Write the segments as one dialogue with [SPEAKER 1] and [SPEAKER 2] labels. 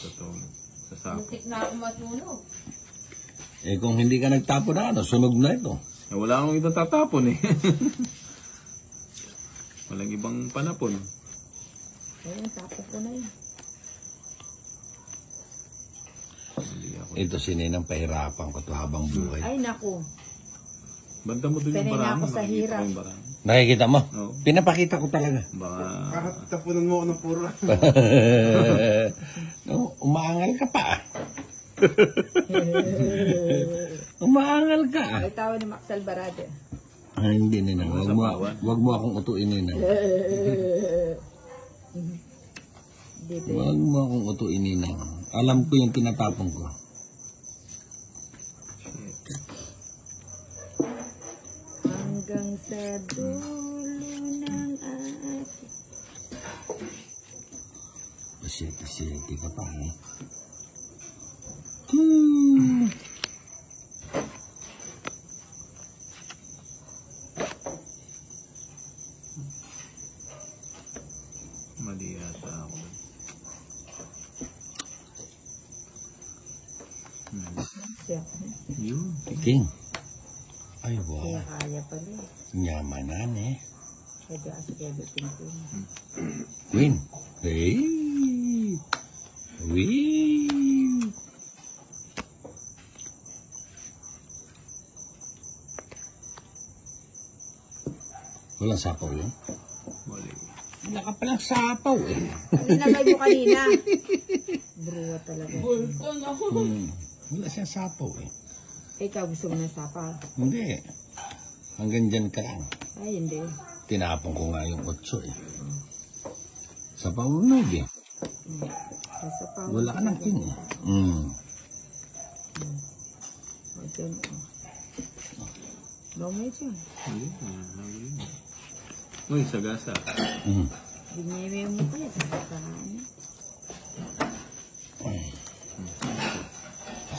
[SPEAKER 1] Totoo. Sa sapo.
[SPEAKER 2] Muntik na ako matunog.
[SPEAKER 3] Eh kung hindi ka nagtapon na sunog na ito.
[SPEAKER 1] Eh, wala akong ibang tatapon eh. Walang ibang panapon.
[SPEAKER 2] Ayun, tapos ko na yun.
[SPEAKER 3] Ito sininang pahirapan ko to habang buhay.
[SPEAKER 2] Ay, naku.
[SPEAKER 1] Banda mo doon yung
[SPEAKER 2] Sanay na
[SPEAKER 1] barang.
[SPEAKER 2] ako sa hirap.
[SPEAKER 3] Nakikita mo?
[SPEAKER 1] Oo.
[SPEAKER 3] Pinapakita ko talaga.
[SPEAKER 1] Baka...
[SPEAKER 4] Para tapunan mo ako ng puro.
[SPEAKER 3] No, umaangal ka pa. Umaangal ka.
[SPEAKER 2] Ay, tawa ni Max Alvarado.
[SPEAKER 3] Ay, hindi nina. Wag mo akong utuin nina. Wag mo akong utuin nina. Alam ko yung tinatapon ko.
[SPEAKER 2] Hanggang sa dulo ng ati.
[SPEAKER 3] Pasiyete ka pa eh.
[SPEAKER 1] Mali yata ako. Yun.
[SPEAKER 3] King. Ay,
[SPEAKER 2] Kaya
[SPEAKER 3] wow.
[SPEAKER 2] kaya pala eh.
[SPEAKER 3] Nyamanan eh.
[SPEAKER 2] Pwede kasi kaya ting-ting.
[SPEAKER 3] Win. Hey. Win. Walang sapaw yun?
[SPEAKER 1] Mali.
[SPEAKER 3] Wala ka palang sapaw eh.
[SPEAKER 2] Ano nagay mo kanina? Bruwa talaga.
[SPEAKER 3] Wala siyang sapaw eh.
[SPEAKER 2] Ikaw gusto mo ng sapa?
[SPEAKER 3] Hindi. Hanggang dyan ka lang.
[SPEAKER 2] Ay, hindi.
[SPEAKER 3] Tinapon ko nga yung 8 eh. Sapaw unog eh.
[SPEAKER 2] Sa pa.
[SPEAKER 3] Wala ka ng king eh.
[SPEAKER 2] Okay. Lomay dyan.
[SPEAKER 1] Hindi. Uy, sagasa.
[SPEAKER 2] Binime mo ko yan sa sasahan.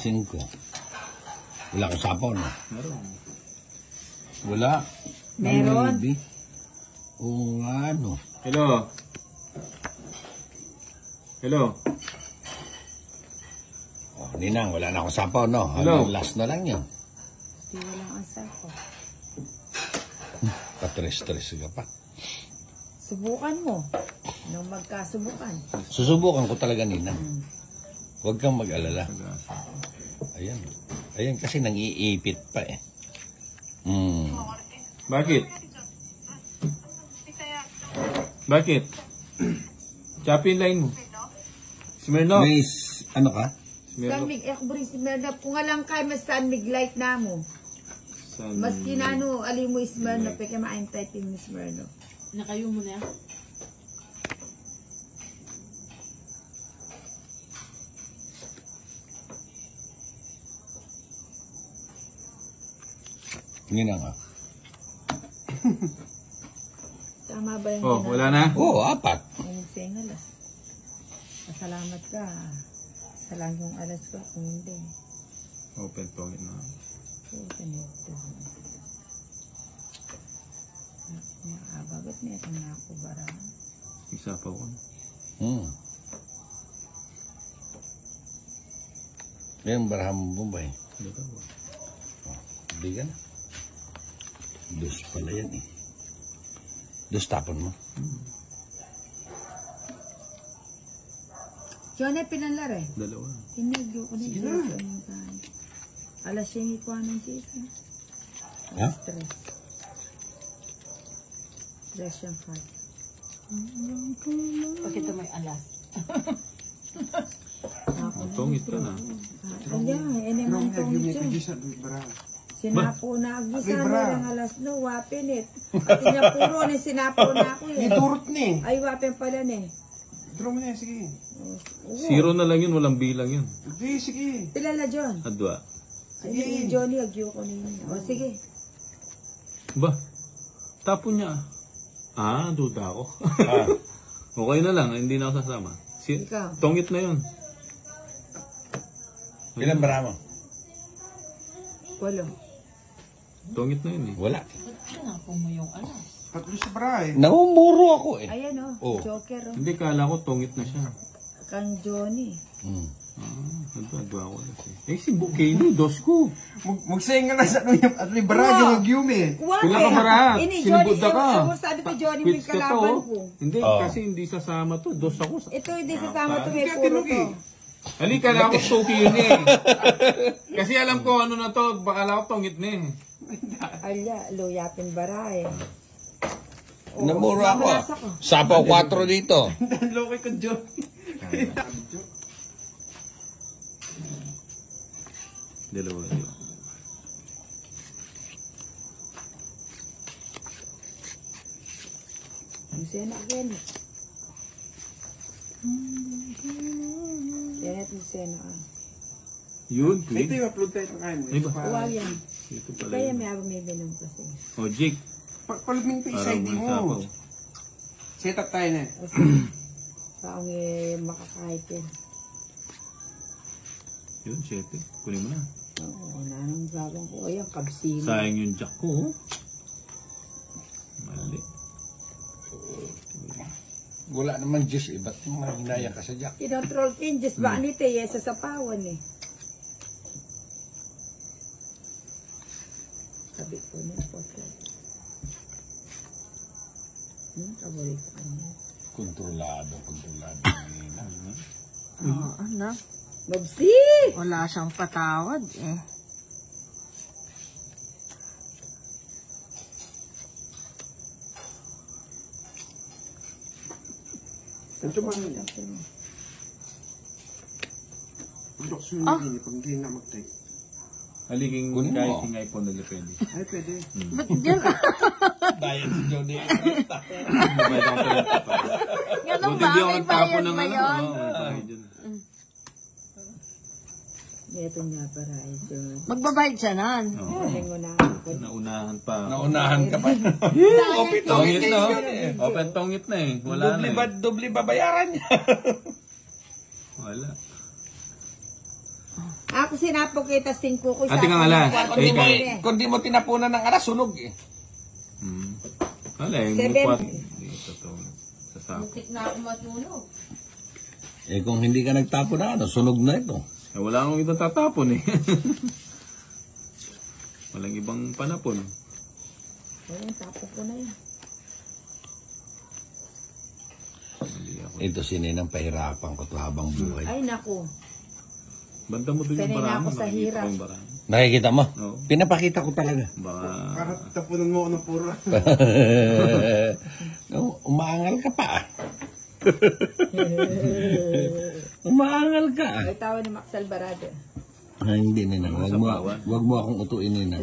[SPEAKER 3] 5. Wala akong sapaw no?
[SPEAKER 1] Meron.
[SPEAKER 3] Wala.
[SPEAKER 2] Meron.
[SPEAKER 3] Maybe. Oo nga no.
[SPEAKER 1] Hello. Hello.
[SPEAKER 3] Oh, Ninang, wala na akong sapaw no?
[SPEAKER 1] Hello.
[SPEAKER 3] Hanggang last na lang yun.
[SPEAKER 2] Di wala ang sapa.
[SPEAKER 3] Patres-tres ka pa.
[SPEAKER 2] Subukan mo. Nung magkasubukan.
[SPEAKER 3] Susubukan ko talaga Ninang. Huwag kang mag-alala.
[SPEAKER 1] Sagasa.
[SPEAKER 3] Ayan. Ayan kasi nangiipit pa eh.
[SPEAKER 1] Bakit? Bakit? Choppy line mo. Smirnoff.
[SPEAKER 3] May ano ka?
[SPEAKER 2] San Mig, Smirnoff. Kung alang kayo, mas San Mig light na mo. Mas kinano, alin mo Smirnoff. Pwede maayong typing ni Smirnoff.
[SPEAKER 5] Nakayo mo na.
[SPEAKER 3] Ninang ah.
[SPEAKER 2] Tama ba yung
[SPEAKER 1] Oh, wala na?
[SPEAKER 3] Oo, 4.
[SPEAKER 2] Ayun sa alas. Masalamat ka. Sa lang yung alas ko. Kung hindi.
[SPEAKER 1] Open to na.
[SPEAKER 2] Ganito. Bagot na ito na ako bara.
[SPEAKER 1] Isa pa ko.
[SPEAKER 3] Ngayon baraham mo ba eh?
[SPEAKER 1] Dalawa.
[SPEAKER 3] Hindi ka na. 2 pala yan eh. 2 tapon mo.
[SPEAKER 2] Diyan ay pinalar eh.
[SPEAKER 1] Dalawa.
[SPEAKER 2] Tinigyo ko na yung alas yung ikuha ng cheese.
[SPEAKER 3] Ha?
[SPEAKER 2] Stress. Stress yung heart.
[SPEAKER 5] Pakita may alas.
[SPEAKER 1] Tungit ka na.
[SPEAKER 2] Ayan, yan naman tongit yun. Sinapo na agisa na lang alas no, wapin it. At sinapuro na sinapo na ako eh.
[SPEAKER 4] Iturot ni.
[SPEAKER 2] Ay, wapin pala ni.
[SPEAKER 4] Draw mo na, sige.
[SPEAKER 1] 0 na lang yun, walang bilang yun.
[SPEAKER 4] Hindi, sige.
[SPEAKER 2] Pilala, John.
[SPEAKER 1] Adwa.
[SPEAKER 2] Ay, Johnny, agyo ko na yun. O, sige.
[SPEAKER 1] Ba? Tapon niya. Duda ako. Okay na lang, hindi na ako sasama.
[SPEAKER 2] Ikaw.
[SPEAKER 1] Tongit na yun.
[SPEAKER 3] Ilan baraham mo?
[SPEAKER 2] 8.
[SPEAKER 1] Tongit na yun eh.
[SPEAKER 3] Wala.
[SPEAKER 5] Tinapon mo yung alas.
[SPEAKER 4] 3 sa bra eh.
[SPEAKER 3] Naumuro ako eh.
[SPEAKER 2] Ayan o,
[SPEAKER 3] Oh.
[SPEAKER 2] Joker o.
[SPEAKER 1] Hindi, kala ko tongit na siya.
[SPEAKER 2] kang Johnny.
[SPEAKER 1] Nagagawa ko lang si Bukini, dos ko.
[SPEAKER 4] Magsayin ka na sa ano yung at libra yung agyumi.
[SPEAKER 1] Pila ka marahat, sinibudda ka.
[SPEAKER 2] Sabi ko Johnny, may
[SPEAKER 1] Quits ka
[SPEAKER 2] kalaban
[SPEAKER 1] to.
[SPEAKER 2] ko.
[SPEAKER 1] Hindi, kasi hindi sasama to. Dos ako.
[SPEAKER 2] Ito hindi sasama to, may puro to.
[SPEAKER 1] Halika na ako suki yun eh. Kasi alam ko ano na to, bakala ko tongit na eh.
[SPEAKER 2] Alya, luyapin baray.
[SPEAKER 3] Namura ako. Sapaw 4 dito.
[SPEAKER 4] Loki ko, Joe.
[SPEAKER 1] Dalawa yun.
[SPEAKER 2] Lucena again. Janet Lucena.
[SPEAKER 1] Yun,
[SPEAKER 4] Ito
[SPEAKER 1] Queen.
[SPEAKER 4] yung upload tayo ng kain.
[SPEAKER 1] Ay ba?
[SPEAKER 2] Huwag yan.
[SPEAKER 1] Ito pala
[SPEAKER 2] Kaya
[SPEAKER 1] yun.
[SPEAKER 2] may binom kasi.
[SPEAKER 1] O, Jake.
[SPEAKER 4] Paluming pa isa,
[SPEAKER 1] Parang
[SPEAKER 4] hindi
[SPEAKER 1] sapaw.
[SPEAKER 4] mo. Set up tayo na.
[SPEAKER 2] Kasi, taong makakahit yan.
[SPEAKER 1] Yun, 7. Kunin mo na.
[SPEAKER 2] Oo, nanong gagawin ko. Ayan, kabsino.
[SPEAKER 1] Sayang yung jack ko. Oh. Mali.
[SPEAKER 3] Wala naman juice eh. Ba't hinaya ka sa jack?
[SPEAKER 2] Kinotrol kinjes ba? Anito eh, sa sapawan eh. Sabi ko na po. Kabulit ko kanya.
[SPEAKER 3] Kontrolado.
[SPEAKER 5] Oo, ano?
[SPEAKER 2] Mabsi!
[SPEAKER 5] Wala siyang patawad eh.
[SPEAKER 4] Ito ba? Pagdok sunod yun, pag hindi na mag-take.
[SPEAKER 1] Haliging
[SPEAKER 3] Kunin mo.
[SPEAKER 1] kahit hingay po na depende.
[SPEAKER 4] Ay, pwede.
[SPEAKER 5] Ba't dyan?
[SPEAKER 3] Dahil si Johnny.
[SPEAKER 1] Mabayad ako pala tapos.
[SPEAKER 5] Ganun
[SPEAKER 1] Buti
[SPEAKER 5] ba?
[SPEAKER 1] di ako
[SPEAKER 5] May
[SPEAKER 1] nagtapo
[SPEAKER 5] bayad
[SPEAKER 1] ng
[SPEAKER 5] ba
[SPEAKER 1] ano.
[SPEAKER 5] yun?
[SPEAKER 1] Oo, may bayad yun.
[SPEAKER 2] Ito nga para ito.
[SPEAKER 5] Magbabayad siya nan.
[SPEAKER 1] Oo.
[SPEAKER 2] Galing na ako.
[SPEAKER 1] Naunahan pa.
[SPEAKER 3] Naunahan ka pa. Open
[SPEAKER 1] Tongit na. Open tongit na eh. Wala na eh.
[SPEAKER 3] Doble babayaran niya.
[SPEAKER 1] Wala.
[SPEAKER 2] Ako sinapok kita 5 ko.
[SPEAKER 1] Ate kang alas.
[SPEAKER 3] Kung di mo tinapunan ng alas, sunog eh.
[SPEAKER 1] Wala eh.
[SPEAKER 2] Seven.
[SPEAKER 1] Bukwat. Hindi totoo. Sa sako.
[SPEAKER 5] Muntik na ako matulog.
[SPEAKER 3] Eh kung hindi ka nagtapon na ano, sunog na ito.
[SPEAKER 1] Eh, wala akong ibang tatapon eh. Walang ibang panapon.
[SPEAKER 2] Ayun, tapos ko na yun.
[SPEAKER 1] Mali ako.
[SPEAKER 3] Ito sininang pahirapan ko to habang buhay.
[SPEAKER 2] Ay, naku.
[SPEAKER 1] Banda mo doon yung
[SPEAKER 2] Sanay na
[SPEAKER 1] barang.
[SPEAKER 2] ako sa
[SPEAKER 1] Nakikita
[SPEAKER 2] hirap.
[SPEAKER 1] ko yung barang.
[SPEAKER 3] Nakikita mo?
[SPEAKER 1] Oo.
[SPEAKER 3] Pinapakita ko talaga.
[SPEAKER 1] Baka...
[SPEAKER 4] Para tapunan mo ako ng puro.
[SPEAKER 3] Umaangal ka pa ah. Umaangal ka ah.
[SPEAKER 2] May tawa ni Max Alvarado.
[SPEAKER 3] Ah, hindi nina. Wag mo akong utuin nina.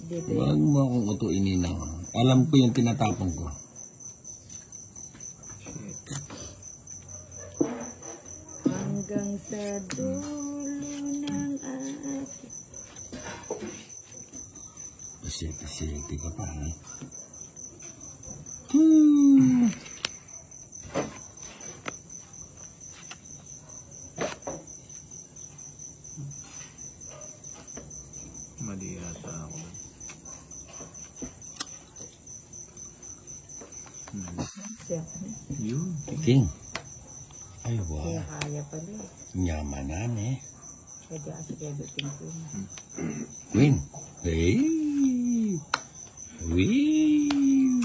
[SPEAKER 2] Dito.
[SPEAKER 3] Wag mo akong utuin nina. Alam ko yung tinatapon ko.
[SPEAKER 2] Hanggang sa dulo ng ating...
[SPEAKER 3] Pasiti ka pa eh.
[SPEAKER 1] Mali yata ako.
[SPEAKER 2] Siya.
[SPEAKER 1] Yun.
[SPEAKER 3] King. Ay wow.
[SPEAKER 2] Kaya kaya pala eh.
[SPEAKER 3] Nyamanan eh.
[SPEAKER 2] Pwede kasi kaya bitin ko.
[SPEAKER 3] Win. Hey. Win.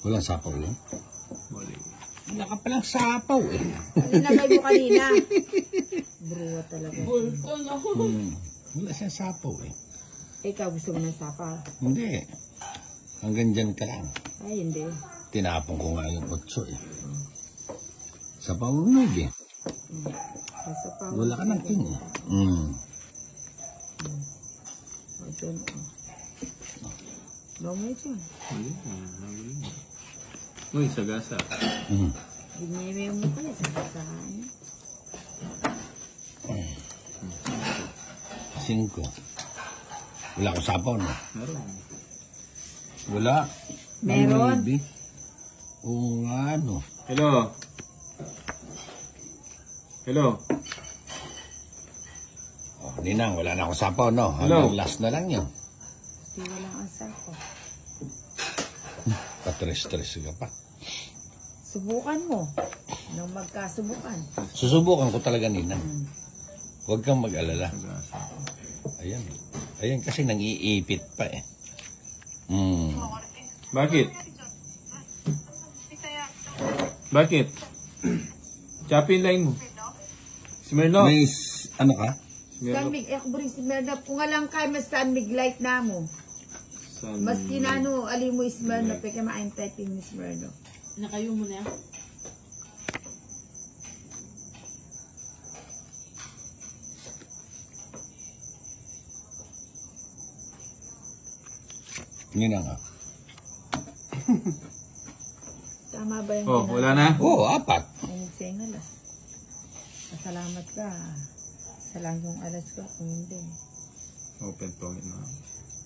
[SPEAKER 3] Walang sapaw yun?
[SPEAKER 1] Mali.
[SPEAKER 3] Wala ka palang sapaw eh.
[SPEAKER 2] Nagay mo kanina. Bruwa talaga.
[SPEAKER 3] Wala siyang sapaw eh.
[SPEAKER 2] Ikaw gusto mo ng sapa?
[SPEAKER 3] Hindi. Hanggang dyan ka lang.
[SPEAKER 2] Ay, hindi.
[SPEAKER 3] Tinapon ko nga yung 8 eh. Sapaw mo eh.
[SPEAKER 2] Sa pa.
[SPEAKER 3] Wala ka ng king eh.
[SPEAKER 2] O, dyan. Mamay dyan.
[SPEAKER 1] Mali. Uy, sagasa.
[SPEAKER 2] Ginimay mo pala sa kasahan.
[SPEAKER 3] 5. Wala akong sapaw no?
[SPEAKER 1] Meron.
[SPEAKER 3] Wala.
[SPEAKER 2] Meron.
[SPEAKER 3] Maybe. Oo nga ano.
[SPEAKER 1] Hello. Hello.
[SPEAKER 3] Ninang, wala na akong sapaw, no?
[SPEAKER 1] Hello.
[SPEAKER 3] Hanggang last na lang yun.
[SPEAKER 2] Di walang asako.
[SPEAKER 3] Patres-tres ka pa.
[SPEAKER 2] Subukan mo. Nung magkasubukan.
[SPEAKER 3] Susubukan ko talaga, Ninang. Huwag kang mag-alala. Ayan. Ayan kasi nang-iipit pa eh.
[SPEAKER 1] Bakit? Bakit? Choppy line mo. Smirnoff.
[SPEAKER 3] May, ano ka?
[SPEAKER 2] Sanmig, buri si Smirnoff. Kung alang kay mas sanmig light na mo. Mas kinano, ali mo Smirnoff. Pwede maayong typing ni Smirnoff.
[SPEAKER 5] Nakayo mo na yan.
[SPEAKER 3] Ninang ah.
[SPEAKER 2] Tama ba yung
[SPEAKER 1] Oh, wala na?
[SPEAKER 3] Oo, 4.
[SPEAKER 2] Ay, nagsengalas. Pasalamat ka. Sa lang yung alas ko. Kung hindi.
[SPEAKER 1] Open tongit na.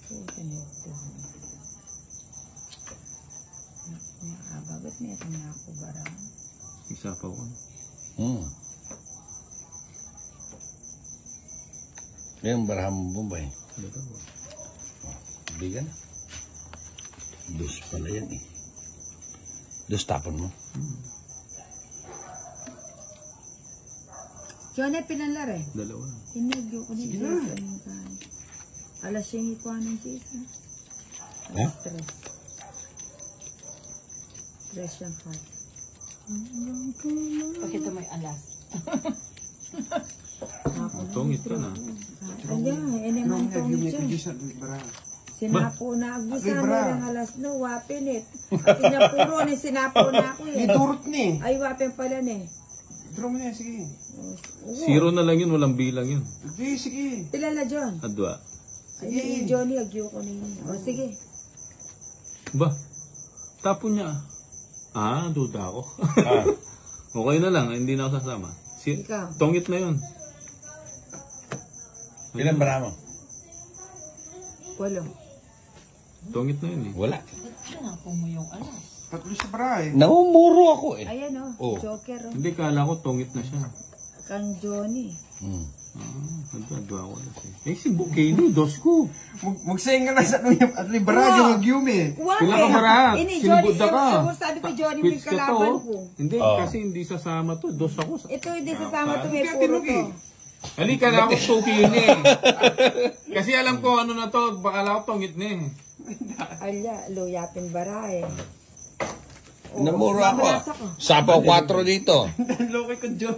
[SPEAKER 2] Puta nito. Nakabagot niya itong nakubara.
[SPEAKER 1] Isa pa ko.
[SPEAKER 3] Yan, barahan mo Bombay.
[SPEAKER 1] Dalawa.
[SPEAKER 3] Hindi ka na. Dos pala yan eh. Dos tapon mo.
[SPEAKER 2] Diyan ay pinalare.
[SPEAKER 1] Dalawa.
[SPEAKER 2] Hinagyo ko ni Jason. Alas siyang ikuha ng Jason. Alas 3. 3 siyang card.
[SPEAKER 5] Pakita mo yung alas.
[SPEAKER 1] Tongit ka na.
[SPEAKER 2] Ayan, naman itong siya. Sinapo na agisa na ng alas no, wapin it. At sinapuro ni sinapo na ako eh.
[SPEAKER 4] Idurot ni.
[SPEAKER 2] Ay, wapin pala ni.
[SPEAKER 4] Draw mo na, sige.
[SPEAKER 1] Zero na lang yun, walang bilang yun.
[SPEAKER 4] Sige, sige.
[SPEAKER 2] Pilala John.
[SPEAKER 1] Adwa.
[SPEAKER 2] Ay, Johnny, agyo ko na yun. O, sige.
[SPEAKER 1] Ba? Tapon niya. Duda ako. Okay na lang, hindi na ako sasama.
[SPEAKER 2] Ikaw.
[SPEAKER 1] Tongit na yun.
[SPEAKER 3] Ilan barahan mo?
[SPEAKER 2] 8.
[SPEAKER 1] Tongit na yun eh.
[SPEAKER 3] Wala.
[SPEAKER 5] Sinapo mo yung alas.
[SPEAKER 4] Tatlo sa bra eh.
[SPEAKER 3] Namumuro ako eh.
[SPEAKER 2] Ayan o,
[SPEAKER 3] Oh.
[SPEAKER 2] Joker o.
[SPEAKER 1] Hindi, kala ko tongit na siya.
[SPEAKER 2] Kang Johnny.
[SPEAKER 1] Adwa ako. Si Bukini, dos ko.
[SPEAKER 4] Magsayin ka na sa nuyam at libra yung magyumi.
[SPEAKER 1] Pila ka marahat? Sinubuda ka.
[SPEAKER 2] Sabi ko Johnny, may
[SPEAKER 1] Quits ka to.
[SPEAKER 2] kalaban ko.
[SPEAKER 1] Hindi, kasi hindi sasama to. Dos ako.
[SPEAKER 2] Ito hindi sasama to, may puro to.
[SPEAKER 1] Halika na ako Bukini. Kasi alam ko ano na to. Baka lang ako tongit na eh.
[SPEAKER 2] Alya, luyapin bara eh.
[SPEAKER 3] Namuro ako. Sapaw 4 dito.
[SPEAKER 4] Loki ko, John.